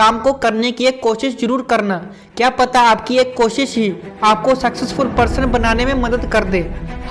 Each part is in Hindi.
काम को करने की एक कोशिश जरूर करना। क्या पता आपकी एक कोशिश ही आपको सक्सेसफुल पर्सन बनाने में मदद कर दे।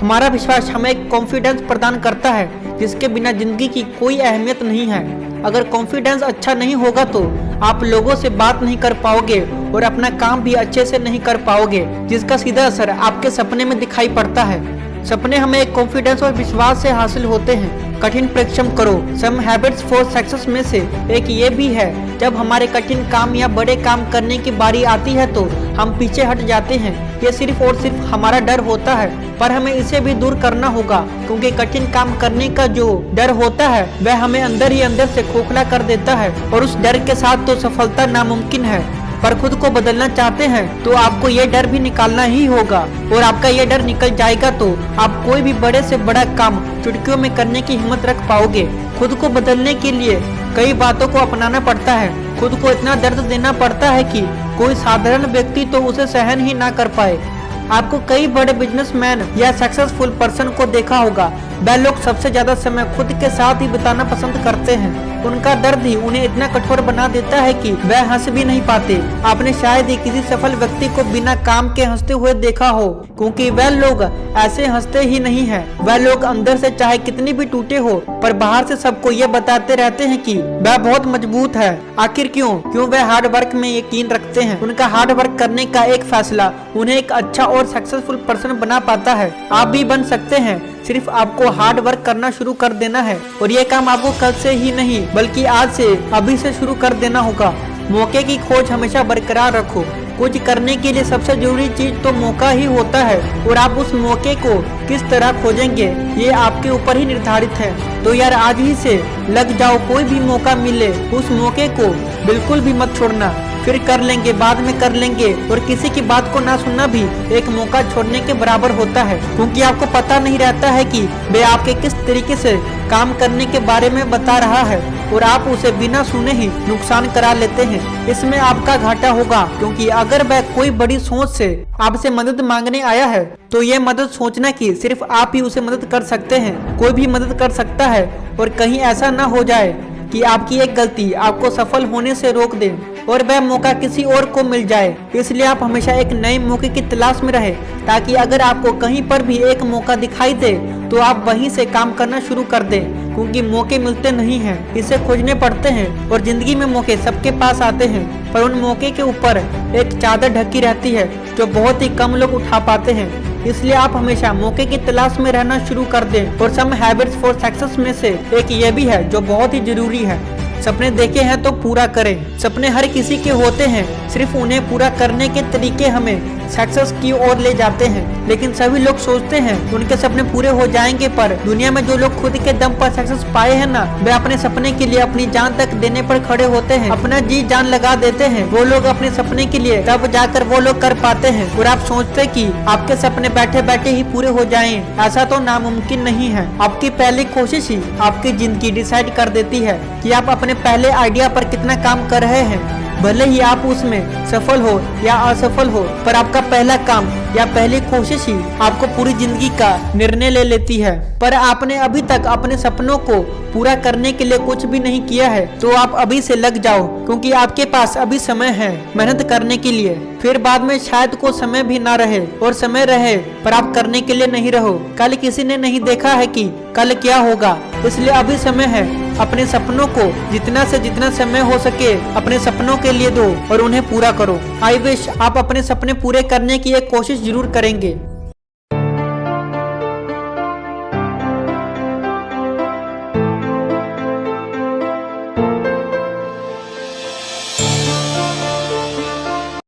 हमारा विश्वास हमें एक कॉन्फिडेंस प्रदान करता है जिसके बिना जिंदगी की कोई अहमियत नहीं है। अगर कॉन्फिडेंस अच्छा नहीं होगा तो आप लोगों से बात नहीं कर पाओगे और अपना काम भी अच्छे से नहीं कर पाओगे, जिसका सीधा असर आपके सपने में दिखाई पड़ता है। सपने हमें एक कॉन्फिडेंस और विश्वास से हासिल होते हैं। कठिन परिश्रम करो। सम हैबिट्स फॉर सक्सेस में से एक ये भी है, जब हमारे कठिन काम या बड़े काम करने की बारी आती है तो हम पीछे हट जाते हैं। ये सिर्फ और सिर्फ हमारा डर होता है, पर हमें इसे भी दूर करना होगा, क्योंकि कठिन काम करने का जो डर होता है वह हमें अंदर ही अंदर से खोखला कर देता है और उस डर के साथ तो सफलता नामुमकिन है। पर खुद को बदलना चाहते हैं तो आपको ये डर भी निकालना ही होगा, और आपका ये डर निकल जाएगा तो आप कोई भी बड़े से बड़ा काम चुटकियों में करने की हिम्मत रख पाओगे। खुद को बदलने के लिए कई बातों को अपनाना पड़ता है। खुद को इतना दर्द देना पड़ता है कि कोई साधारण व्यक्ति तो उसे सहन ही ना कर पाए। आपको कई बड़े बिजनेसमैन या सक्सेसफुल पर्सन को देखा होगा, वह लोग सबसे ज्यादा समय खुद के साथ ही बिताना पसंद करते हैं। उनका दर्द ही उन्हें इतना कठोर बना देता है कि वह हंस भी नहीं पाते। आपने शायद ही किसी सफल व्यक्ति को बिना काम के हंसते हुए देखा हो, क्योंकि वह लोग ऐसे हंसते ही नहीं है। वह लोग अंदर से चाहे कितनी भी टूटे हो, पर बाहर से सबको ये बताते रहते हैं कि वह बहुत मजबूत है। आखिर क्यों वह हार्ड वर्क में यकीन रखते हैं। उनका हार्ड वर्क करने का एक फैसला उन्हें एक अच्छा और सक्सेसफुल पर्सन बना पाता है। आप भी बन सकते हैं, सिर्फ आपको हार्ड वर्क करना शुरू कर देना है। और ये काम आपको कल से ही नहीं बल्कि आज से अभी से शुरू कर देना होगा। मौके की खोज हमेशा बरकरार रखो। कुछ करने के लिए सबसे जरूरी चीज तो मौका ही होता है, और आप उस मौके को किस तरह खोजेंगे ये आपके ऊपर ही निर्धारित है। तो यार आज ही से लग जाओ। कोई भी मौका मिले उस मौके को बिल्कुल भी मत छोड़ना। फिर कर लेंगे, बाद में कर लेंगे और किसी की बात को ना सुनना भी एक मौका छोड़ने के बराबर होता है, क्योंकि आपको पता नहीं रहता है कि वे आपके किस तरीके से काम करने के बारे में बता रहा है, और आप उसे बिना सुने ही नुकसान करा लेते हैं। इसमें आपका घाटा होगा, क्योंकि अगर वह कोई बड़ी सोच से आपसे मदद मांगने आया है तो ये मदद सोचना कि सिर्फ आप ही उसे मदद कर सकते हैं। कोई भी मदद कर सकता है, और कहीं ऐसा ना हो जाए कि आपकी एक गलती आपको सफल होने से रोक दे और वह मौका किसी और को मिल जाए। इसलिए आप हमेशा एक नए मौके की तलाश में रहे, ताकि अगर आपको कहीं पर भी एक मौका दिखाई दे तो आप वहीं से काम करना शुरू कर दें, क्योंकि मौके मिलते नहीं हैं, इसे खोजने पड़ते हैं। और जिंदगी में मौके सबके पास आते हैं, पर उन मौके के ऊपर एक चादर ढकी रहती है जो बहुत ही कम लोग उठा पाते हैं। इसलिए आप हमेशा मौके की तलाश में रहना शुरू कर दें। और सम हैबिट्स फॉर सक्सेस में से एक ये भी है जो बहुत ही जरूरी है, सपने देखे हैं तो पूरा करें। सपने हर किसी के होते हैं, सिर्फ उन्हें पूरा करने के तरीके हमें सक्सेस की ओर ले जाते हैं। लेकिन सभी लोग सोचते हैं उनके सपने पूरे हो जाएंगे, पर दुनिया में जो लोग खुद के दम पर सक्सेस पाए हैं ना, वे अपने सपने के लिए अपनी जान तक देने पर खड़े होते हैं, अपना जी जान लगा देते हैं। वो लोग अपने सपने के लिए तब जाकर वो लोग कर पाते हैं। और आप सोचते कि आपके सपने बैठे बैठे ही पूरे हो जाएं, ऐसा तो नामुमकिन नहीं है। आपकी पहली कोशिश ही आपकी जिंदगी डिसाइड कर देती है कि आप अपने पहले आइडिया पर कितना काम कर रहे हैं। भले ही आप उसमें सफल हो या असफल हो, पर आपका पहला काम या पहली कोशिश ही आपको पूरी जिंदगी का निर्णय ले लेती है। पर आपने अभी तक अपने सपनों को पूरा करने के लिए कुछ भी नहीं किया है, तो आप अभी से लग जाओ, क्योंकि आपके पास अभी समय है मेहनत करने के लिए। फिर बाद में शायद को समय भी ना रहे, और समय रहे पर आप करने के लिए नहीं रहो। कल किसी ने नहीं देखा है कि कल क्या होगा, इसलिए अभी समय है। अपने सपनों को जितना से जितना समय हो सके अपने सपनों के लिए दो और उन्हें पूरा करो। आई विश आप अपने सपने पूरे करने की एक कोशिश जरूर करेंगे।